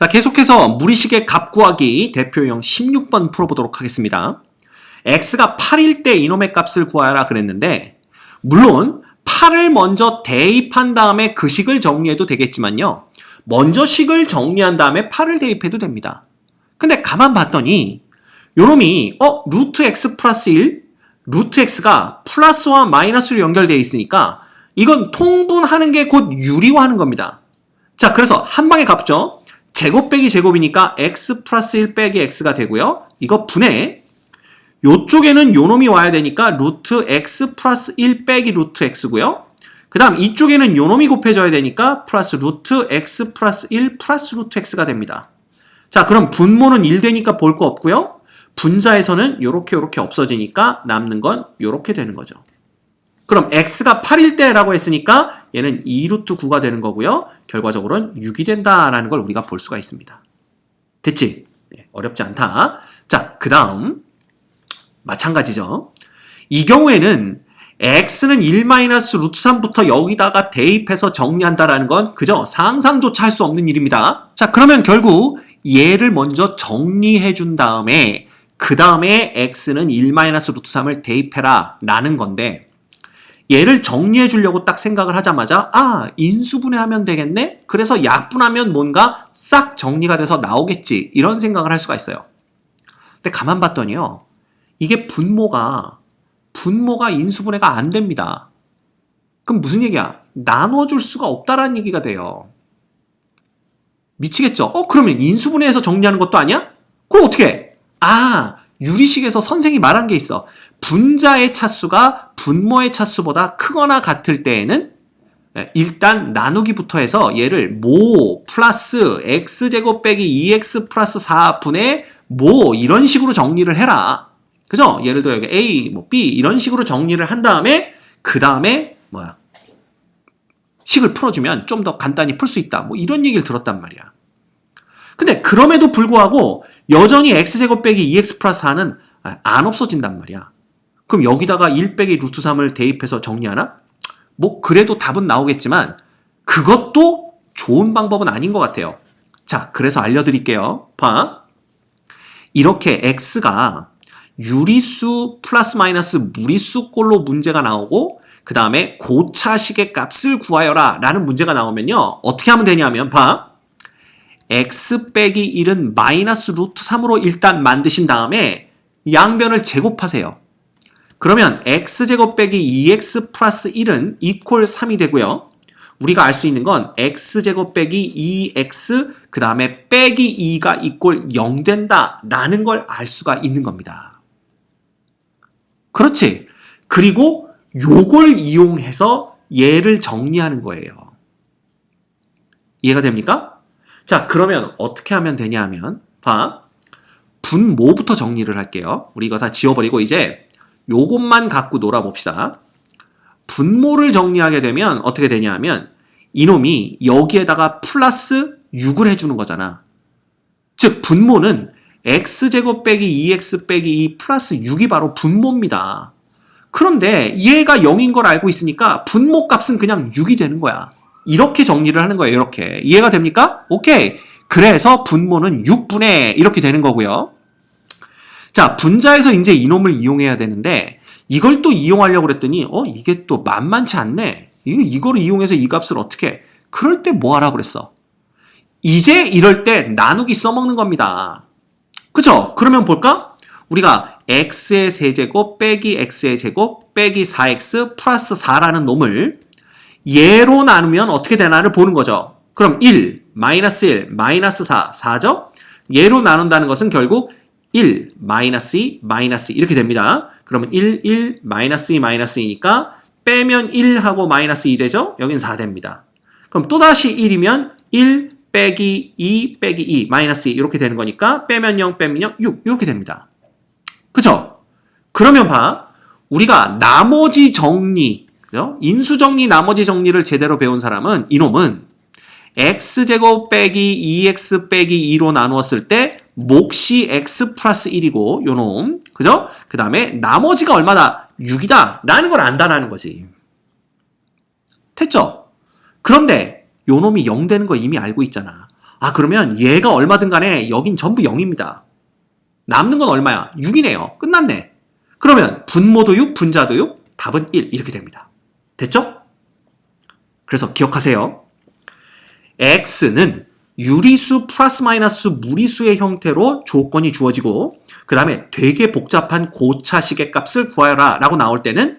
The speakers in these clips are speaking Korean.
자, 계속해서 무리식의 값 구하기 대표형 16번 풀어보도록 하겠습니다. x가 8일 때 이놈의 값을 구하라 그랬는데 물론 8을 먼저 대입한 다음에 그 식을 정리해도 되겠지만요. 먼저 식을 정리한 다음에 8을 대입해도 됩니다. 근데 가만 봤더니 요놈이 루트 x 플러스 1, 루트 x가 플러스와 마이너스로 연결되어 있으니까 이건 통분하는 게 곧 유리화하는 겁니다. 자, 그래서 한 방에 갚죠. 제곱 빼기 제곱이니까 x 플러스 1 빼기 x가 되고요. 이거 분해. 요쪽에는 요놈이 와야 되니까 루트 x 플러스 1 빼기 루트 x고요. 그 다음 이쪽에는 요놈이 곱해져야 되니까 플러스 루트 x 플러스 1 플러스 루트 x가 됩니다. 자, 그럼 분모는 1 되니까 볼 거 없고요. 분자에서는 요렇게 없어지니까 남는 건 요렇게 되는 거죠. 그럼 x가 8일 때라고 했으니까 얘는 2루트 9가 되는 거고요. 결과적으로는 6이 된다라는 걸 우리가 볼 수가 있습니다. 됐지? 어렵지 않다. 자, 그 다음 마찬가지죠. 이 경우에는 x는 1-루트 3부터 여기다가 대입해서 정리한다라는 건 그저 상상조차 할 수 없는 일입니다. 자, 그러면 결국 얘를 먼저 정리해 준 다음에 그 다음에 x는 1-루트 3을 대입해라 라는 건데 얘를 정리해 주려고 딱 생각을 하자마자 인수분해하면 되겠네? 그래서 약분하면 뭔가 싹 정리가 돼서 나오겠지 이런 생각을 할 수가 있어요. 근데 가만 봤더니요. 이게 분모가 인수분해가 안 됩니다. 그럼 무슨 얘기야? 나눠줄 수가 없다라는 얘기가 돼요. 미치겠죠? 그러면 인수분해해서 정리하는 것도 아니야? 그럼 어떻게 해? 유리식에서 선생이 말한 게 있어. 분자의 차수가 분모의 차수보다 크거나 같을 때에는 일단 나누기부터 해서 얘를 모 플러스 x제곱 빼기 2x 플러스 4분의 모 이런 식으로 정리를 해라. 그죠? 예를 들어 여기 a, b 이런 식으로 정리를 한 다음에 그 다음에 식을 풀어주면 좀 더 간단히 풀 수 있다. 이런 얘기를 들었단 말이야. 근데 그럼에도 불구하고 여전히 x제곱 빼기 2x 플러스 4는 안 없어진단 말이야. 그럼 여기다가 1 빼기 루트 3을 대입해서 정리하나? 그래도 답은 나오겠지만 그것도 좋은 방법은 아닌 것 같아요. 자, 그래서 알려드릴게요. 봐. 이렇게 x가 유리수 플러스 마이너스 무리수꼴로 문제가 나오고 그 다음에 고차식의 값을 구하여라 라는 문제가 나오면요. 어떻게 하면 되냐면 봐. x 빼기 1은 마이너스 루트 3으로 일단 만드신 다음에 양변을 제곱하세요. 그러면 x제곱 빼기 2x 플러스 1은 이퀄 3이 되고요. 우리가 알 수 있는 건 x제곱 빼기 2x 그 다음에 빼기 2가 이퀄 0 된다 라는 걸 알 수가 있는 겁니다. 그렇지. 그리고 요걸 이용해서 얘를 정리하는 거예요. 이해가 됩니까? 자, 그러면 어떻게 하면 되냐 하면 봐. 분모부터 정리를 할게요. 우리 이거 다 지워버리고 이제 요것만 갖고 놀아봅시다. 분모를 정리하게 되면 어떻게 되냐 하면 이놈이 여기에다가 플러스 6을 해주는 거잖아. 즉 분모는 x제곱 빼기 2x 빼기 2 플러스 6이 바로 분모입니다. 그런데 얘가 0인 걸 알고 있으니까 분모 값은 그냥 6이 되는 거야. 이렇게 정리를 하는 거예요. 이렇게. 이해가 됩니까? 오케이. 그래서 분모는 6분의 이렇게 되는 거고요. 자, 분자에서 이제 이놈을 이용해야 되는데 이걸 또 이용하려고 그랬더니 이게 또 만만치 않네. 이거를 이용해서 이 값을 어떻게 해? 그럴 때 뭐 하라고 그랬어? 이제 이럴 때 나누기 써먹는 겁니다. 그쵸? 그러면 볼까? 우리가 x의 세제곱 빼기 x의 제곱 빼기 4x 플러스 4라는 놈을 얘로 나누면 어떻게 되나를 보는 거죠. 그럼 1, 마이너스 1, 마이너스 4, 4죠? 얘로 나눈다는 것은 결국 1, 마이너스 2, 마이너스 2 이렇게 됩니다. 그러면 1, 1, 마이너스 2, 마이너스 2니까 빼면 1하고 마이너스 2 되죠? 여긴 4 됩니다. 그럼 또다시 1이면 1 빼기 2 빼기 2 마이너스 2 이렇게 되는 거니까 빼면 0 빼면 0, 6 이렇게 됩니다. 그쵸? 그러면 봐. 우리가 나머지 정리 인수정리 나머지 정리를 제대로 배운 사람은 이놈은 x제곱 빼기 2x 빼기 2로 나누었을 때 몫이 x 플러스 1이고 요놈 그죠? 그 다음에 나머지가 얼마다? 6이다 라는 걸 안다라는 거지. 됐죠? 그런데 요놈이 0 되는 거 이미 알고 있잖아. 아, 그러면 얘가 얼마든 간에 여긴 전부 0입니다. 남는 건 얼마야? 6이네요. 끝났네. 그러면 분모도 6, 분자도 6, 답은 1 이렇게 됩니다. 됐죠? 그래서 기억하세요. x는 유리수 플러스 마이너스 무리수의 형태로 조건이 주어지고 그 다음에 되게 복잡한 고차식의 값을 구하라 라고 나올 때는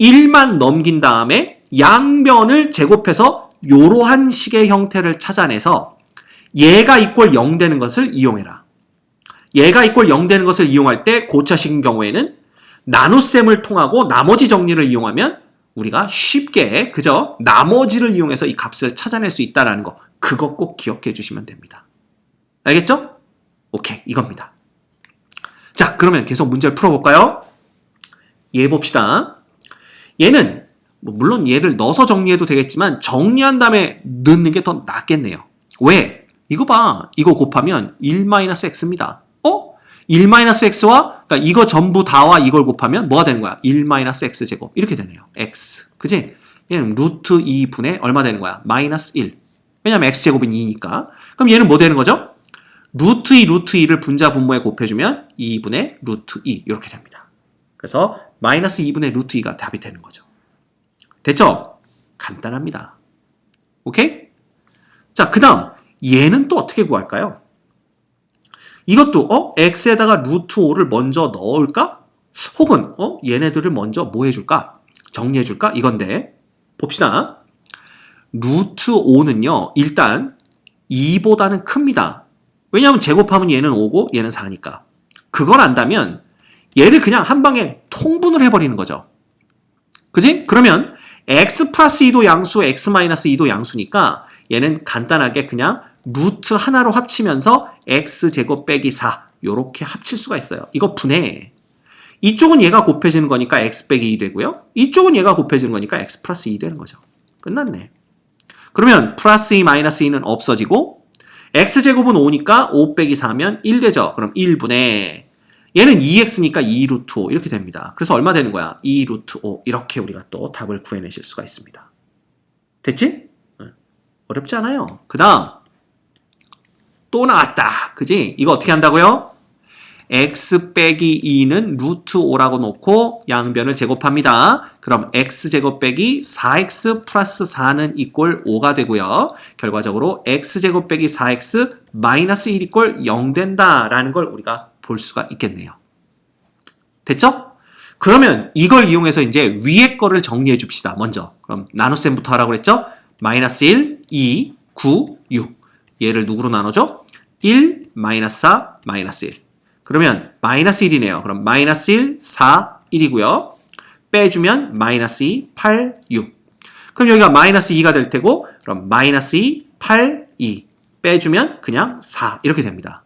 1만 넘긴 다음에 양변을 제곱해서 이러한 식의 형태를 찾아내서 얘가 이꼴 0 되는 것을 이용해라. 얘가 이꼴 0 되는 것을 이용할 때 고차식인 경우에는 나눗셈을 통하고 나머지 정리를 이용하면 우리가 쉽게 그저 나머지를 이용해서 이 값을 찾아낼 수 있다는 거 그거 꼭 기억해 주시면 됩니다. 알겠죠? 오케이, 이겁니다. 자, 그러면 계속 문제를 풀어볼까요? 얘 봅시다. 얘는 물론 얘를 넣어서 정리해도 되겠지만 정리한 다음에 넣는 게 더 낫겠네요. 왜? 이거 봐. 이거 곱하면 1-x입니다. 1-x와 그러니까 이거 전부 다와 이걸 곱하면 뭐가 되는 거야? 1-x제곱 이렇게 되네요. x. 그지? 얘는 루트 2분의 얼마 되는 거야? 마이너스 1. 왜냐면 x제곱은 2니까. 그럼 얘는 뭐 되는 거죠? 루트 2, 루트 2를 분자 분모에 곱해주면 2분의 루트 2 이렇게 됩니다. 그래서 마이너스 2분의 루트 2가 답이 되는 거죠. 됐죠? 간단합니다. 오케이? 자, 그 다음 얘는 또 어떻게 구할까요? 이것도 x에다가 루트 5를 먼저 넣을까? 혹은 얘네들을 먼저 뭐 해줄까? 정리해줄까? 이건데 봅시다. 루트 5는요 일단 2보다는 큽니다. 왜냐하면 제곱하면 얘는 5고 얘는 4니까. 그걸 안다면 얘를 그냥 한 방에 통분을 해버리는 거죠. 그지? 그러면 x 플러스 2도 양수, x 마이너스 2도 양수니까 얘는 간단하게 그냥 루트 하나로 합치면서 x제곱 빼기 4 요렇게 합칠 수가 있어요. 이거 분해. 이쪽은 얘가 곱해지는 거니까 x 빼기 2 되고요. 이쪽은 얘가 곱해지는 거니까 x 플러스 2 되는 거죠. 끝났네. 그러면 플러스 2 마이너스 2는 없어지고 x제곱은 5니까 5 빼기 4면 1 되죠. 그럼 1분의 얘는 2x니까 2 루트 5 이렇게 됩니다. 그래서 얼마 되는 거야? 2 루트 5 이렇게 우리가 또 답을 구해내실 수가 있습니다. 됐지? 어렵지 않아요. 그 다음 또 나왔다. 그지? 이거 어떻게 한다고요? x 빼기 2는 루트 5라고 놓고 양변을 제곱합니다. 그럼 x제곱 빼기 4x 플러스 4는 이꼴 5가 되고요. 결과적으로 x제곱 빼기 4x 마이너스 1 이꼴 0 된다라는 걸 우리가 볼 수가 있겠네요. 됐죠? 그러면 이걸 이용해서 이제 위에 거를 정리해 줍시다. 먼저. 그럼 나눗셈부터 하라고 그랬죠? 마이너스 1, 2, 9, 6. 얘를 누구로 나누죠? 1, 마이너스 4, 마이너스 1. 그러면 마이너스 1이네요. 그럼 마이너스 1, 4, 1이고요. 빼주면 마이너스 2, 8, 6. 그럼 여기가 마이너스 2가 될 테고 그럼 마이너스 2, 8, 2. 빼주면 그냥 4 이렇게 됩니다.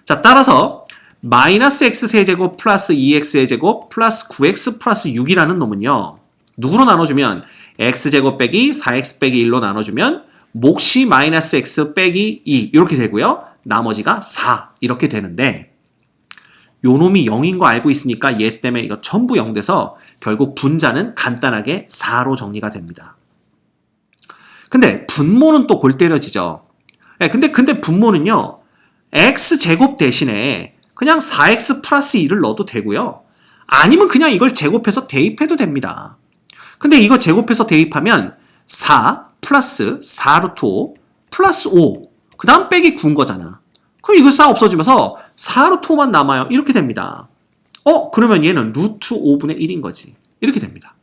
자, 따라서 마이너스 x 세제곱 플러스 2x의 제곱 플러스 9x 플러스 6이라는 놈은요. 누구로 나눠주면 x제곱 빼기 4x 빼기 1로 나눠주면 몫이 마이너스 x 빼기 2 이렇게 되고요. 나머지가 4 이렇게 되는데 요 놈이 0인 거 알고 있으니까 얘 때문에 이거 전부 0 돼서 결국 분자는 간단하게 4로 정리가 됩니다. 근데 분모는 또 골 때려지죠. 근데 분모는요. x제곱 대신에 그냥 4x 플러스 2를 넣어도 되고요. 아니면 그냥 이걸 제곱해서 대입해도 됩니다. 근데 이거 제곱해서 대입하면 4 플러스 4 루트 5 플러스 5 그 다음 빼기 9인 거잖아. 그럼 이거 싹 없어지면서 4 루트 5만 남아요. 이렇게 됩니다. 그러면 얘는 루트 5분의 1인 거지. 이렇게 됩니다.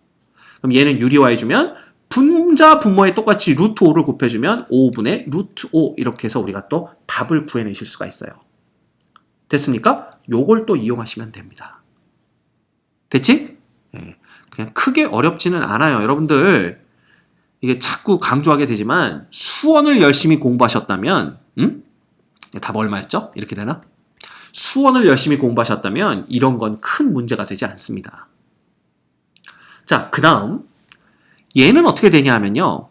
그럼 얘는 유리화해주면 분자 분모에 똑같이 루트 5를 곱해주면 5분의 루트 5 이렇게 해서 우리가 또 답을 구해내실 수가 있어요. 됐습니까? 요걸 또 이용하시면 됩니다. 됐지? 네. 그냥 크게 어렵지는 않아요. 여러분들 이게 자꾸 강조하게 되지만 수원을 열심히 공부하셨다면 답 얼마였죠? 이렇게 되나? 수원을 열심히 공부하셨다면 이런 건 큰 문제가 되지 않습니다. 자, 그 다음 얘는 어떻게 되냐 하면요.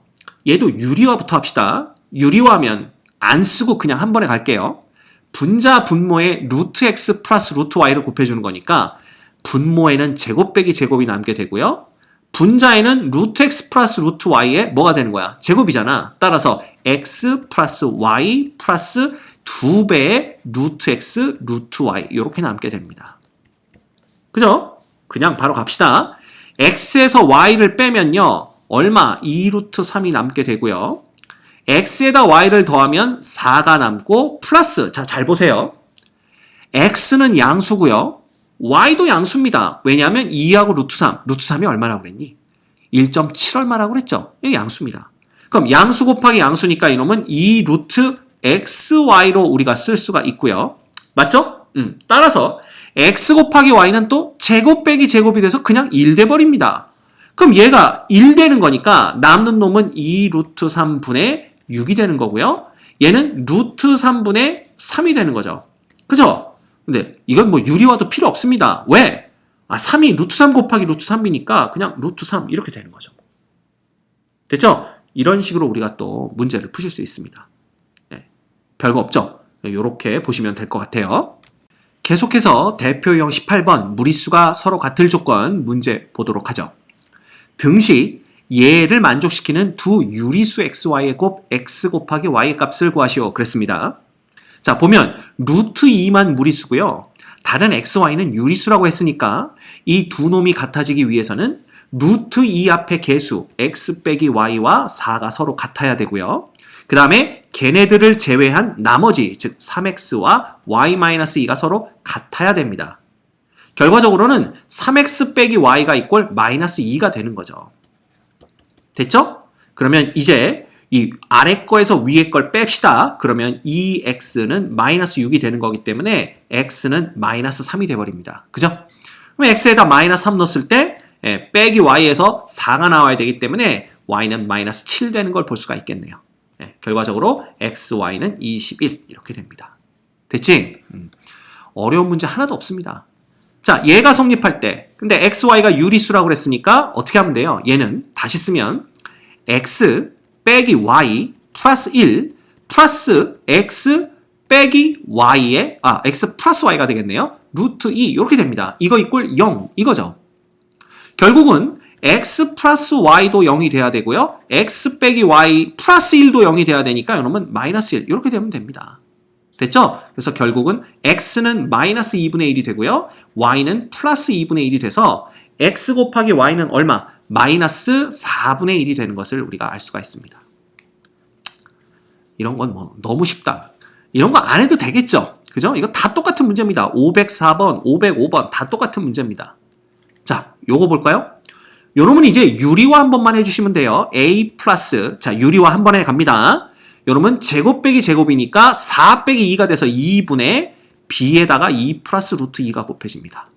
얘도 유리화부터 합시다. 유리화하면 안 쓰고 그냥 한 번에 갈게요. 분자 분모에 루트 x 플러스 루트 y를 곱해주는 거니까 분모에는 제곱 빼기 제곱이 남게 되고요. 분자에는 루트 x 플러스 루트 y의 뭐가 되는 거야? 제곱이잖아. 따라서 x 플러스 y 플러스 2배의 루트 x 루트 y 이렇게 남게 됩니다. 그죠? 그냥 바로 갑시다. x에서 y를 빼면요. 얼마? 2루트 3이 남게 되고요. x에다 y를 더하면 4가 남고 플러스, 자, 잘 보세요. x는 양수고요. y도 양수입니다. 왜냐하면 2하고 루트 3. 루트 3이 얼마라고 그랬니? 1.7 얼마라고 그랬죠? 이게 양수입니다. 그럼 양수 곱하기 양수니까 이놈은 2 루트 xy로 우리가 쓸 수가 있고요. 맞죠? 따라서 x 곱하기 y는 또 제곱 빼기 제곱이 돼서 그냥 1 돼버립니다. 그럼 얘가 1 되는 거니까 남는 놈은 2 루트 3분의 6이 되는 거고요. 얘는 루트 3분의 3이 되는 거죠. 그죠? 근데 이건 뭐 유리화도 필요 없습니다. 왜? 3이 루트 3 곱하기 루트 3이니까 그냥 루트 3 이렇게 되는 거죠. 됐죠? 이런 식으로 우리가 또 문제를 푸실 수 있습니다. 네, 별거 없죠? 이렇게 보시면 될 것 같아요. 계속해서 대표유형 18번 무리수가 서로 같을 조건 문제 보도록 하죠. 등식 얘를 만족시키는 두 유리수 xy의 곱 x 곱하기 y의 값을 구하시오. 그랬습니다. 자, 보면 루트 2만 무리수고요. 다른 xy는 유리수라고 했으니까 이 두 놈이 같아지기 위해서는 루트 2 앞의 개수 x 빼기 y와 4가 서로 같아야 되고요. 그 다음에 걔네들을 제외한 나머지 즉 3x와 y-2가 서로 같아야 됩니다. 결과적으로는 3x 빼기 y가 이꼴 마이너스 2가 되는 거죠. 됐죠? 그러면 이제 이 아래 거에서 위에 걸 뺍시다. 그러면 2x는 마이너스 6이 되는 거기 때문에 x는 마이너스 3이 돼버립니다. 그죠? 그럼 x에다 마이너스 3 넣었을 때 빼기 y에서 4가 나와야 되기 때문에 y는 마이너스 7 되는 걸 볼 수가 있겠네요. 결과적으로 xy는 21 이렇게 됩니다. 됐지? 어려운 문제 하나도 없습니다. 자, 얘가 성립할 때 근데 xy가 유리수라고 그랬으니까 어떻게 하면 돼요? 얘는 다시 쓰면 x 빼기 y 플러스 1 플러스 x 빼기 y의 x 플러스 y가 되겠네요. 루트 2 이렇게 됩니다. 이거 이꼴 0 이거죠. 결국은 x 플러스 y도 0이 돼야 되고요. x 빼기 y 플러스 1도 0이 돼야 되니까 이놈은 마이너스 1 이렇게 되면 됩니다. 됐죠? 그래서 결국은 x는 마이너스 2분의 1이 되고요. y는 플러스 2분의 1이 돼서 x 곱하기 y는 얼마? 마이너스 4분의 1이 되는 것을 우리가 알 수가 있습니다. 이런 건 뭐 너무 쉽다. 이런 거 안 해도 되겠죠? 그죠? 이거 다 똑같은 문제입니다. 504번, 505번 다 똑같은 문제입니다. 자, 요거 볼까요? 요놈은 이제 유리화 한 번만 해주시면 돼요. a 플러스, 자, 유리화 한 번에 갑니다. 요놈은 제곱 빼기 제곱이니까 4 빼기 2가 돼서 2분의 b에다가 2 플러스 루트 2가 곱해집니다.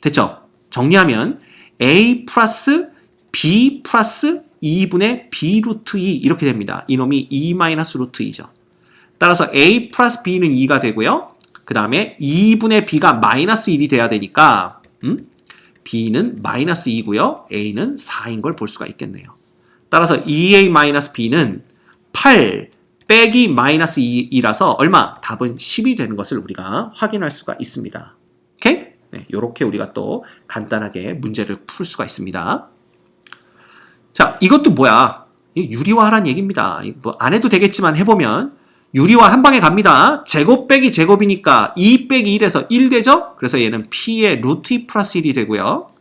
됐죠? 정리하면 a 플러스 b 플러스 2분의 b 루트 2 이렇게 됩니다. 이놈이 2 마이너스 루트 2죠. 따라서 a 플러스 b는 2가 되고요. 그 다음에 2분의 b가 마이너스 1이 돼야 되니까 b는 마이너스 2고요. a는 4인 걸 볼 수가 있겠네요. 따라서 2a 마이너스 b는 8 빼기 마이너스 2라서 얼마? 답은 10이 되는 것을 우리가 확인할 수가 있습니다. 오케이? 네, 이렇게 우리가 또 간단하게 문제를 풀 수가 있습니다. 자, 이것도 뭐야? 유리화하란 얘기입니다. 뭐 안 해도 되겠지만 해보면 유리화 한 방에 갑니다. 제곱 빼기 제곱이니까 2 빼기 1에서 1 되죠? 그래서 얘는 p의 루트 2 플러스 1이 되고요.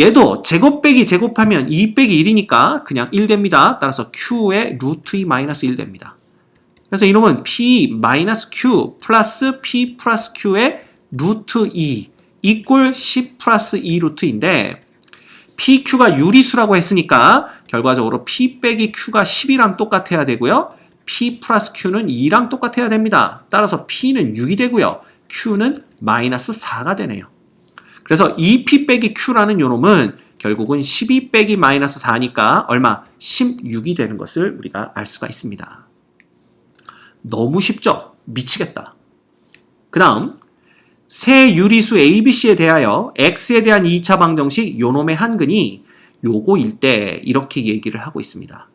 얘도 제곱 빼기 제곱하면 2 빼기 1이니까 그냥 1 됩니다. 따라서 q의 루트 2 마이너스 1 됩니다. 그래서 이놈은 p 마이너스 q 플러스 p 플러스 q의 루트 2 이꼴 10 플러스 2 루트인데 pq가 유리수라고 했으니까 결과적으로 p 빼기 q가 10이랑 똑같아야 되고요. p 플러스 q는 2랑 똑같아야 됩니다. 따라서 p는 6이 되고요. q는 마이너스 4가 되네요. 그래서 2p 빼기 q라는 요놈은 결국은 12 빼기 마이너스 4니까 얼마? 16이 되는 것을 우리가 알 수가 있습니다. 너무 쉽죠? 미치겠다. 그 다음 세 유리수 ABC에 대하여 X에 대한 2차 방정식 요놈의 한근이 요거일 때 이렇게 얘기를 하고 있습니다.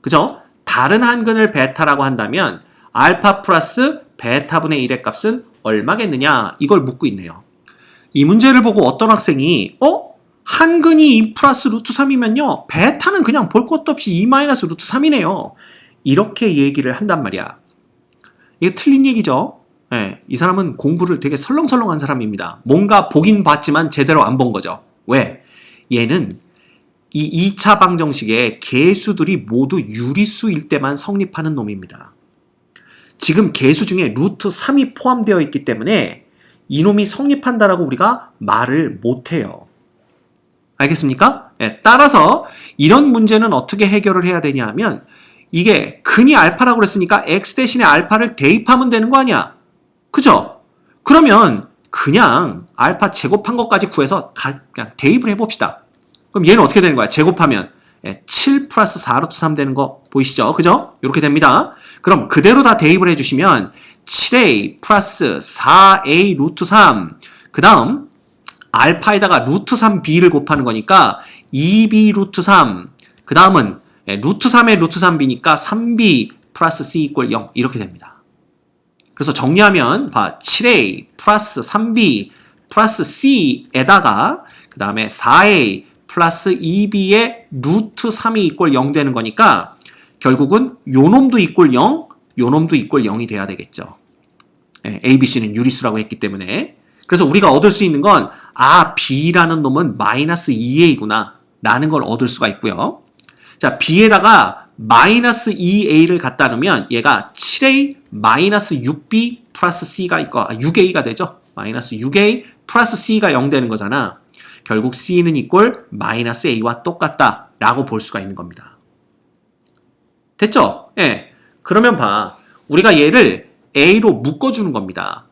그죠? 다른 한근을 베타라고 한다면 알파 플러스 베타분의 1의 값은 얼마겠느냐 이걸 묻고 있네요. 이 문제를 보고 어떤 학생이 한근이 2 플러스 루트 3이면요. 베타는 그냥 볼 것도 없이 2 마이너스 루트 3이네요. 이렇게 얘기를 한단 말이야. 이게 틀린 얘기죠. 예, 이 사람은 공부를 되게 설렁설렁한 사람입니다. 뭔가 보긴 봤지만 제대로 안 본 거죠. 왜? 얘는 이 2차 방정식의 개수들이 모두 유리수일 때만 성립하는 놈입니다. 지금 개수 중에 루트 3이 포함되어 있기 때문에 이놈이 성립한다라고 우리가 말을 못해요. 알겠습니까? 네, 따라서 이런 문제는 어떻게 해결을 해야 되냐 하면 이게 근이 알파라고 그랬으니까 x 대신에 알파를 대입하면 되는 거 아니야? 그죠? 그러면 그냥 알파 제곱한 것까지 구해서 그냥 대입을 해봅시다. 그럼 얘는 어떻게 되는 거야? 제곱하면 7 플러스 4 루트 3 되는 거 보이시죠? 그죠? 이렇게 됩니다. 그럼 그대로 다 대입을 해주시면 7a 플러스 4a 루트 3 그 다음 알파에다가 루트 3b를 곱하는 거니까 2b 루트 3 그 다음은 루트 3에 루트 3b니까 3b 플러스 c 이꼴 0 이렇게 됩니다. 그래서 정리하면 7a 플러스 3b 플러스 c에다가 그 다음에 4a 플러스 2b의 루트 3이 이꼴 0 되는 거니까 결국은 요놈도 이꼴 0, 요놈도 이꼴 0이 돼야 되겠죠. A, B, C는 유리수라고 했기 때문에. 그래서 우리가 얻을 수 있는 건 B라는 놈은 마이너스 2A구나 라는 걸 얻을 수가 있고요. 자, B에다가 마이너스 2A를 갖다 놓으면 얘가 7A 마이너스 6B 플러스 C가 있고 6A가 되죠. 마이너스 6A 플러스 C가 0 되는 거잖아. 결국 C는 이꼴 마이너스 A와 똑같다 라고 볼 수가 있는 겁니다. 됐죠? 예. 그러면 우리가 얘를 A로 묶어주는 겁니다.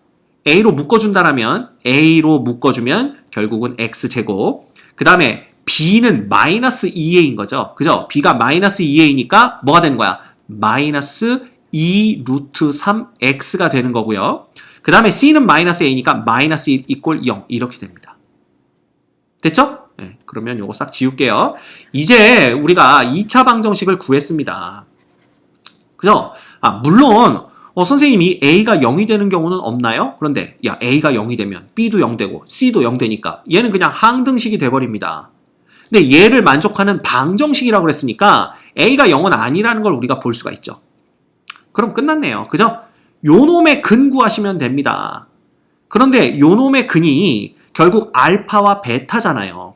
A로 묶어준다라면 A로 묶어주면 결국은 X제곱 그 다음에 B는 마이너스 2A인 거죠. 그죠? B가 마이너스 2A니까 뭐가 되는 거야? 마이너스 2 루트 3X가 되는 거고요. 그 다음에 C는 마이너스 A니까 마이너스 1 이꼴 0 이렇게 됩니다. 됐죠? 네, 그러면 요거 싹 지울게요. 이제 우리가 2차 방정식을 구했습니다. 그죠? 물론 선생님이 A가 0이 되는 경우는 없나요? 그런데 A가 0이 되면 B도 0 되고 C도 0 되니까 얘는 그냥 항등식이 돼버립니다. 근데 얘를 만족하는 방정식이라고 그랬으니까 A가 0은 아니라는 걸 우리가 볼 수가 있죠. 그럼 끝났네요. 그죠? 요놈의 근 구하시면 됩니다. 그런데 요놈의 근이 결국 알파와 베타잖아요.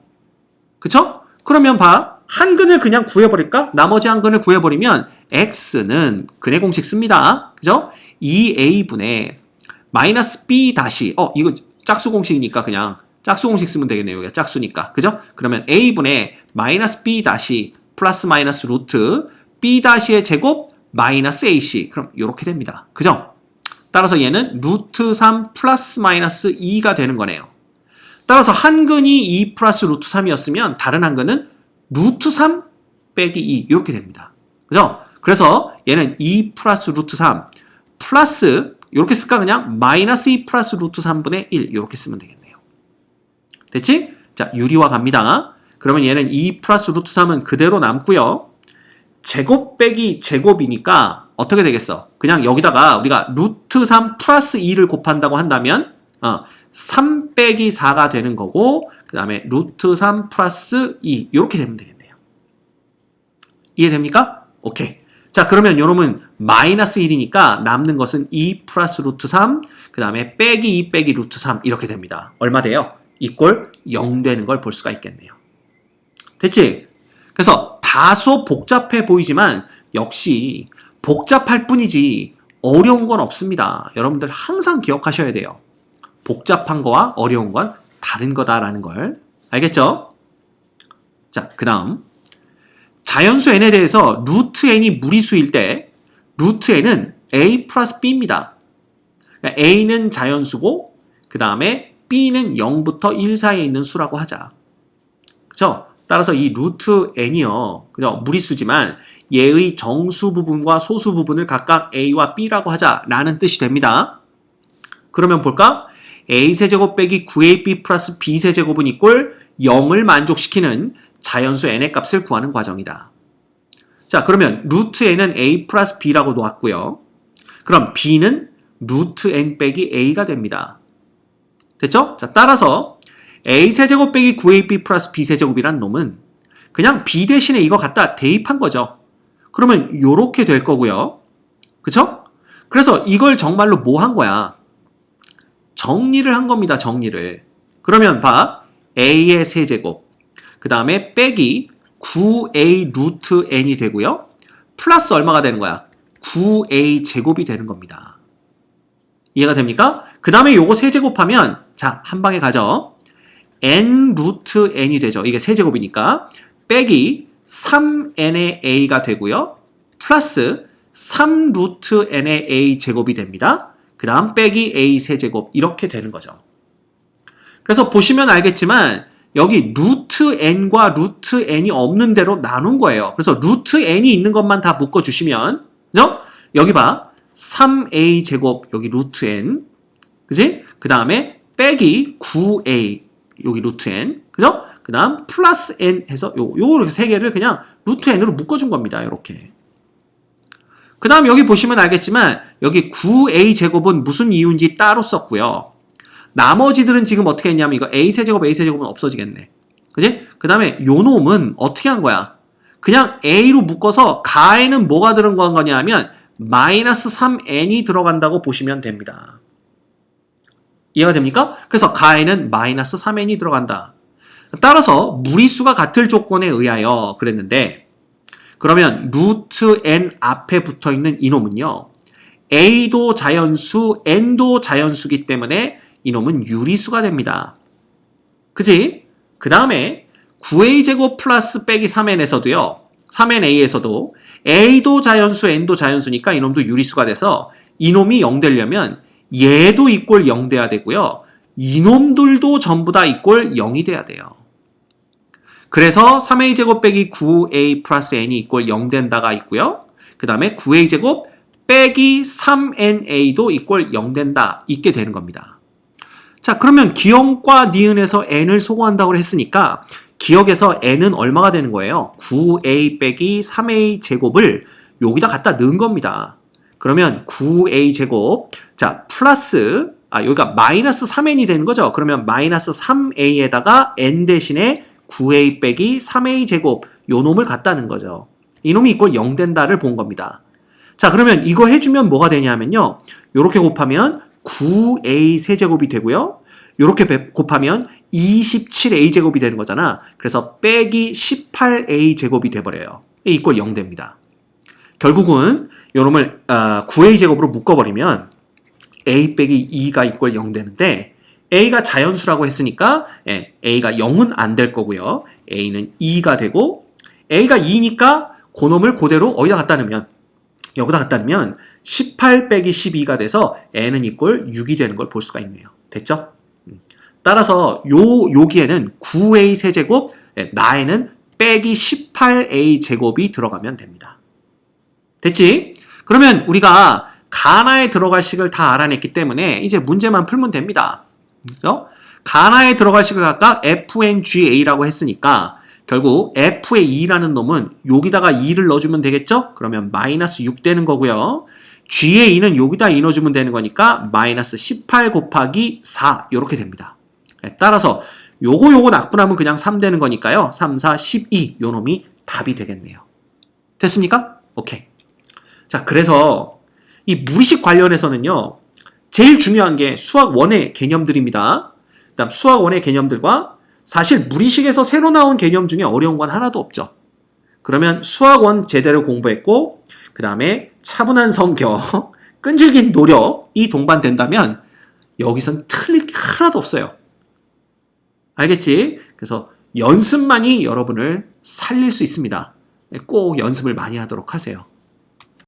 그쵸? 그러면 한 근을 그냥 구해버릴까? 나머지 한 근을 구해버리면 x는 근의 공식 씁니다. 그죠? 2a분의 마이너스 b 다시 이거 짝수 공식이니까 그냥 짝수 공식 쓰면 되겠네요. 여기가 짝수니까. 그죠? 그러면 a분의 마이너스 b 다시 플러스 마이너스 루트 b 다시의 제곱 마이너스 ac 그럼 이렇게 됩니다. 그죠? 따라서 얘는 루트 3 플러스 마이너스 2가 되는 거네요. 따라서 한 근이 2 플러스 루트 3이었으면 다른 한 근은 루트 3 빼기 2 이렇게 됩니다. 그죠? 그래서 얘는 2 플러스 루트 3 플러스 이렇게 쓸까 그냥 마이너스 2 플러스 루트 3분의 1 이렇게 쓰면 되겠네요. 됐지? 자, 유리화 갑니다. 그러면 얘는 2 플러스 루트 3은 그대로 남고요. 제곱 빼기 제곱이니까 어떻게 되겠어? 그냥 여기다가 우리가 루트 3 플러스 2를 곱한다고 한다면 3 빼기 4가 되는 거고 그 다음에 루트 3 플러스 2 이렇게 되면 되겠네요. 이해됩니까? 오케이. 자, 그러면 요놈은 마이너스 1이니까 남는 것은 2 플러스 루트 3 그 다음에 빼기 2 빼기 루트 3 이렇게 됩니다. 얼마 돼요? 이꼴 0 되는 걸 볼 수가 있겠네요. 됐지? 그래서 다소 복잡해 보이지만 역시 복잡할 뿐이지 어려운 건 없습니다. 여러분들 항상 기억하셔야 돼요. 복잡한 거와 어려운 건 다른 거다라는 걸. 알겠죠? 자, 그 다음 자연수 n에 대해서 루트 n이 무리수일 때 루트 n은 a 플러스 b입니다. 그러니까 a는 자연수고 그 다음에 b는 0부터 1 사이에 있는 수라고 하자. 그쵸? 따라서 이 루트 n이요. 그죠? 무리수지만 얘의 정수 부분과 소수 부분을 각각 a와 b라고 하자라는 뜻이 됩니다. 그러면 볼까? a세제곱 빼기 9ab 플러스 b세제곱은 이꼴 0을 만족시키는 자연수 n의 값을 구하는 과정이다. 자, 그러면 루트 n은 a 플러스 b라고 놓았고요. 그럼 b는 루트 n 빼기 a가 됩니다. 됐죠? 자, 따라서 a세제곱 빼기 9ab 플러스 b세제곱이란 놈은 그냥 b 대신에 이거 갖다 대입한 거죠. 그러면 요렇게 될 거고요. 그쵸? 그래서 이걸 정말로 뭐 한 거야? 정리를 한 겁니다. 정리를. 그러면 봐. a의 세제곱 그 다음에 빼기 9a 루트 n이 되고요. 플러스 얼마가 되는 거야? 9a 제곱이 되는 겁니다. 이해가 됩니까? 그 다음에 요거 세제곱하면 자, 한 방에 가죠. n 루트 n이 되죠. 이게 세제곱이니까 빼기 3n의 a가 되고요. 플러스 3 루트 n의 a 제곱이 됩니다. 그 다음 빼기 a 세제곱 이렇게 되는 거죠. 그래서 보시면 알겠지만 여기 루트 n과 루트 n이 없는 대로 나눈 거예요. 그래서 루트 n이 있는 것만 다 묶어주시면 그죠? 여기 봐. 3a 제곱 여기 루트 n 그지? 그 다음에 빼기 9a 여기 루트 n 그죠? 그 다음 플러스 n 해서 요렇게 세 개를 그냥 루트 n으로 묶어준 겁니다. 이렇게. 그 다음 여기 보시면 알겠지만 여기 9a 제곱은 무슨 이유인지 따로 썼고요. 나머지들은 지금 어떻게 했냐면 이거 a세제곱 a세제곱은 없어지겠네. 그지? 그 다음에 요 놈은 어떻게 한 거야? 그냥 a로 묶어서 가에는 뭐가 들어간 거냐면 마이너스 3n이 들어간다고 보시면 됩니다. 이해가 됩니까? 그래서 가에는 마이너스 3n이 들어간다. 따라서 무리수가 같을 조건에 의하여 그랬는데 그러면 루트 n 앞에 붙어있는 이놈은요. a도 자연수, n도 자연수기 때문에 이놈은 유리수가 됩니다. 그지? 그 다음에 9a제곱 플러스 빼기 3n에서도요. 3na에서도 a도 자연수, n도 자연수니까 이놈도 유리수가 돼서 이놈이 0 되려면 얘도 이꼴 0 돼야 되고요. 이놈들도 전부 다 이꼴 0이 돼야 돼요. 그래서 3a제곱 빼기 9a 플러스 n이 이꼴 0 된다가 있고요. 그 다음에 9a제곱 빼기 3na도 이꼴 0 된다. 있게 되는 겁니다. 자, 그러면 기억과 니은에서 n을 소거한다고 했으니까 기억에서 n은 얼마가 되는 거예요? 9a 빼기 3a 제곱을 여기다 갖다 넣은 겁니다. 그러면 9a 제곱 자 플러스 여기가 마이너스 3n이 되는 거죠. 그러면 마이너스 3a에다가 n 대신에 9a 빼기 3a 제곱 요 놈을 갖다 넣은 거죠. 이놈이 이꼴 0 된다를 본 겁니다. 자, 그러면 이거 해주면 뭐가 되냐면요. 요렇게 곱하면 9a 세제곱이 되고요. 요렇게 곱하면 27a 제곱이 되는 거잖아. 그래서 빼기 18a 제곱이 돼버려요. 이꼴 0 됩니다. 결국은 요놈을 9a 제곱으로 묶어버리면 a 빼기 2가 이꼴 0 되는데 a가 자연수라고 했으니까 a가 0은 안 될 거고요. a는 2가 되고 a가 2니까 그놈을 그대로 어디다 갖다 넣으면 여기다 갖다 넣으면 18 빼기 12가 돼서 n은 이꼴 6이 되는 걸 볼 수가 있네요. 됐죠? 따라서 여기에는 9a 세제곱 나에는 빼기 18a 제곱이 들어가면 됩니다. 됐지? 그러면 우리가 가나에 들어갈 식을 다 알아냈기 때문에 이제 문제만 풀면 됩니다. 그죠? 가나에 들어갈 식을 각각 fnga라고 했으니까 결국 f의 2라는 놈은 여기다가 2를 넣어주면 되겠죠? 그러면 마이너스 6 되는 거고요. g의 2는 여기다 2 넣어주면 되는 거니까 마이너스 18 곱하기 4 이렇게 됩니다. 따라서 요거 낙분하면 그냥 3 되는 거니까요. 3, 4, 12 요 놈이 답이 되겠네요. 됐습니까? 오케이. 자, 그래서 이 무리식 관련해서는요. 제일 중요한 게 수학 1의 개념들입니다. 그 다음 수학 1의 개념들과 사실 무리식에서 새로 나온 개념 중에 어려운 건 하나도 없죠. 그러면 수학 1 제대로 공부했고 그 다음에 차분한 성격, 끈질긴 노력이 동반된다면 여기선 틀릴 게 하나도 없어요. 알겠지? 그래서 연습만이 여러분을 살릴 수 있습니다. 꼭 연습을 많이 하도록 하세요.